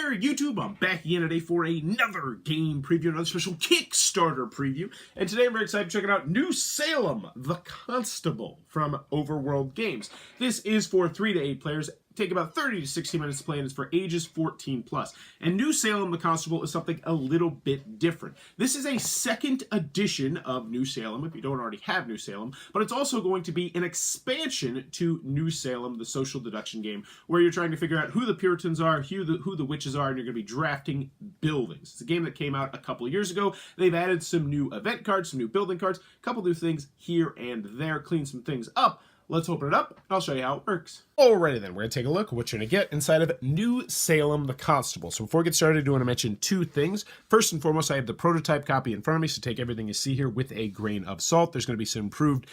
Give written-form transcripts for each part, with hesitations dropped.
there, YouTube. I'm back again today for another game preview, another special Kickstarter preview. And today I'm very excited to check out New Salem, the Constable from Overworld Games. This is for 3 to 8 players. Take about 30 to 60 minutes to play, and it's for ages 14 plus. And New Salem the Constable is something a little bit different. This is a second edition of New Salem, if you don't already have New Salem, but it's also going to be an expansion to New Salem, the social deduction game, where you're trying to figure out who the Puritans are, who the witches are, and you're going to be drafting buildings. It's a game that came out a couple of years ago. They've added some new event cards, some new building cards, a couple new things here and there, cleaned some things up. Let's open it up, and I'll show you how it works. Alrighty then, we're going to take a look at what you're going to get inside of New Salem the Constable. So before we get started, I do want to mention two things. First and foremost, I have the prototype copy in front of me, so take everything you see here with a grain of salt. There's going to be some improved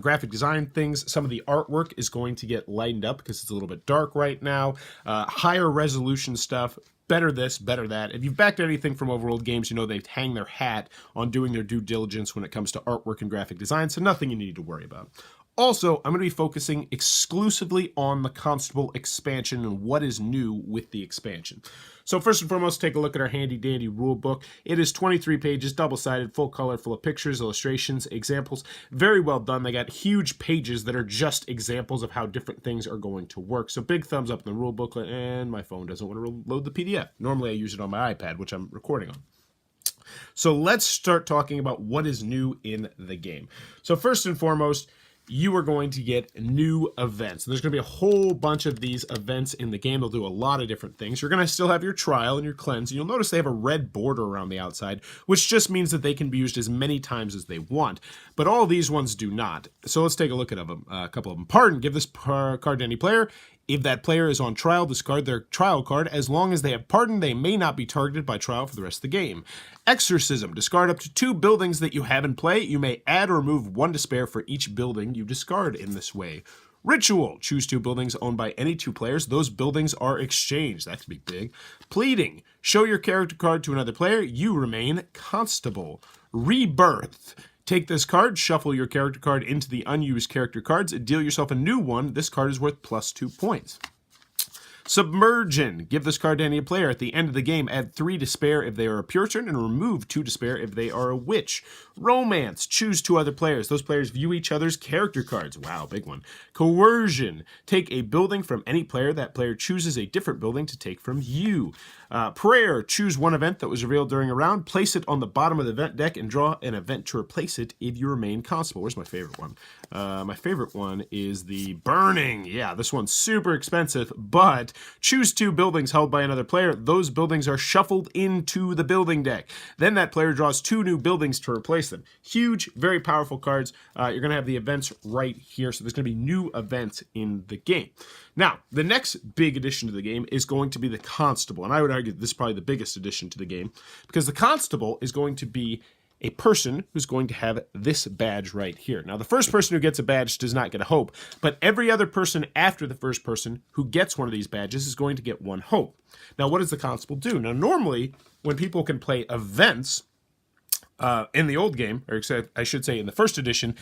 graphic design things. Some of the artwork is going to get lightened up because it's a little bit dark right now. Higher resolution stuff. Better this, better that. If you've backed anything from Overworld Games, you know they hang their hat on doing their due diligence when it comes to artwork and graphic design, so nothing you need to worry about. Also, I'm going to be focusing exclusively on the Constable expansion and what is new with the expansion. So first and foremost, take a look at our handy-dandy rule book. It is 23 pages, double-sided, full color, full of pictures, illustrations, examples. Very well done. They got huge pages that are just examples of how different things are going to work. So big thumbs up in the rule booklet, and my phone doesn't want to load the PDF. Normally I use it on my iPad, which I'm recording on. So let's start talking about what is new in the game. So first and foremost, you are going to get new events. There's going to be a whole bunch of these events in the game. They'll do a lot of different things. You're going to still have your trial and your cleanse. You'll notice they have a red border around the outside, which just means that they can be used as many times as they want. But all these ones do not. So let's take a look at them, a couple of them. Pardon. Give this card to any player. If that player is on trial, discard their trial card. As long as they have pardon, they may not be targeted by trial for the rest of the game. Exorcism. Discard up to 2 buildings that you have in play. You may add or remove 1 despair for each building you discard in this way. Ritual. Choose 2 buildings owned by any 2 players. Those buildings are exchanged. That could be big. Pleading. Show your character card to another player. You remain Constable. Rebirth. Take this card, shuffle your character card into the unused character cards, and deal yourself a new one. This card is worth +2 points. Submersion. Give this card to any player. At the end of the game, add 3 despair if they are a Puritan, and remove 2 despair if they are a witch. Romance. Choose 2 other players. Those players view each other's character cards. Wow, big one. Coercion. Take a building from any player. That player chooses a different building to take from you. Prayer. Choose 1 event that was revealed during a round. Place it on the bottom of the event deck and draw an event to replace it if you remain Constable. Where's my favorite one? My favorite one is the Burning. Yeah, this one's super expensive, but choose 2 buildings held by another player. Those buildings are shuffled into the building deck. Then that player draws 2 new buildings to replace them. Huge, very powerful cards. You're going to have the events right here, so there's going to be new events in the game. Now, the next big addition to the game is going to be the Constable, and I would argue that this is probably the biggest addition to the game, because the Constable is going to be a person who's going to have this badge right here. Now, the first person who gets a badge does not get a hope, but every other person after the first person who gets one of these badges is going to get 1 hope. Now, what does the Constable do? Now, normally, when people can play events in the old game, or I should say in the first edition,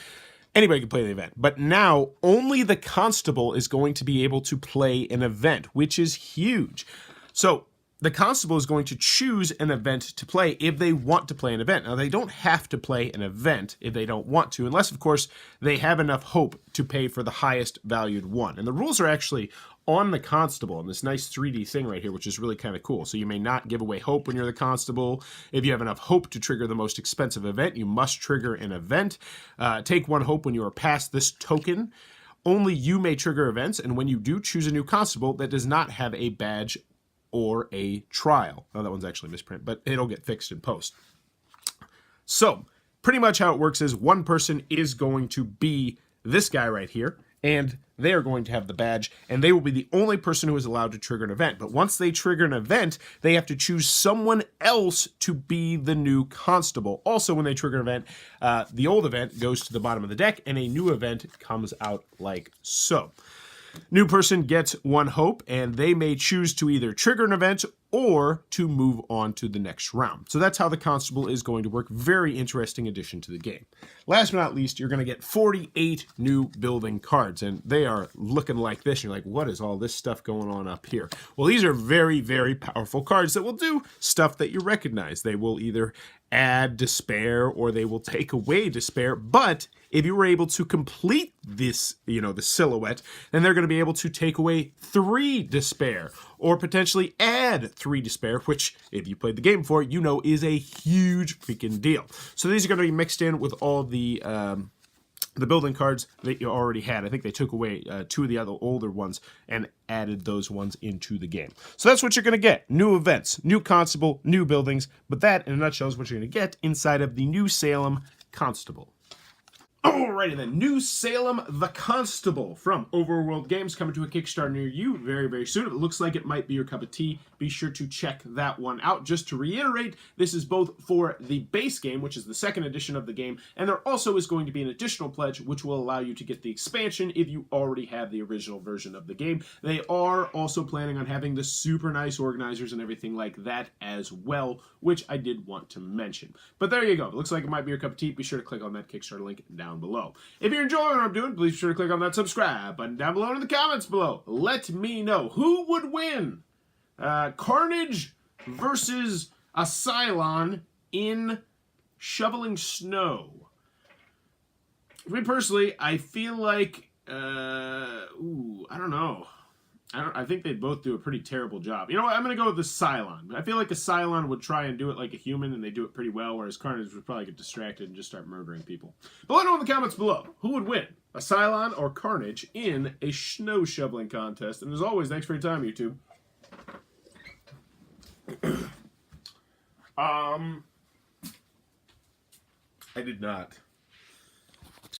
anybody can play the event. But now, only the Constable is going to be able to play an event, which is huge. So, the Constable is going to choose an event to play if they want to play an event. Now, they don't have to play an event if they don't want to, unless, of course, they have enough hope to pay for the highest valued one. And the rules are actually on the Constable in this nice 3D thing right here, which is really kind of cool. So you may not give away hope when you're the Constable. If you have enough hope to trigger the most expensive event, you must trigger an event. Take 1 hope when you are past this token. Only you may trigger events, and when you do, choose a new Constable that does not have a badge or a trial. Oh, that one's actually misprint, but it'll get fixed in post. So, pretty much how it works is 1 person is going to be this guy right here, and they are going to have the badge, and they will be the only person who is allowed to trigger an event. But once they trigger an event, they have to choose someone else to be the new Constable. Also, when they trigger an event, the old event goes to the bottom of the deck, and a new event comes out like so. New person gets 1 hope, and they may choose to either trigger an event or to move on to the next round. So that's how the Constable is going to work. Very interesting addition to the game. Last but not least, you're going to get 48 new building cards, and they are looking like this. You're like, what is all this stuff going on up here? Well, these are very, very powerful cards that will do stuff that you recognize. They will either add despair or they will take away despair, but if you were able to complete this, the silhouette, then they're going to be able to take away 3 despair or potentially add 3 despair, which, if you played the game before, is a huge freaking deal. So these are going to be mixed in with all the building cards that you already had. I think they took away 2 of the other older ones and added those ones into the game. So that's what you're going to get. New events, new Constable, new buildings, but that, in a nutshell, is what you're going to get inside of the new Salem Constable. Alrighty then, new Salem the Constable from Overworld Games coming to a Kickstarter near you very, very soon. If it looks like it might be your cup of tea, be sure to check that one out. Just to reiterate, this is both for the base game, which is the second edition of the game, and there also is going to be an additional pledge, which will allow you to get the expansion if you already have the original version of the game. They are also planning on having the super nice organizers and everything like that as well, which I did want to mention. But there you go. If it looks like it might be your cup of tea, be sure to click on that Kickstarter link down below. If you're enjoying what I'm doing, please be sure to click on that subscribe button down below in the comments below. Let me know who would win. Carnage versus a Cylon in shoveling snow. For me personally, I feel like, I don't know. I think they'd both do a pretty terrible job. You know what? I'm going to go with the Cylon. I feel like a Cylon would try and do it like a human, and they do it pretty well, whereas Carnage would probably get distracted and just start murdering people. But let me know in the comments below. Who would win? A Cylon or Carnage in a snow shoveling contest? And as always, thanks for your time, YouTube. I did not.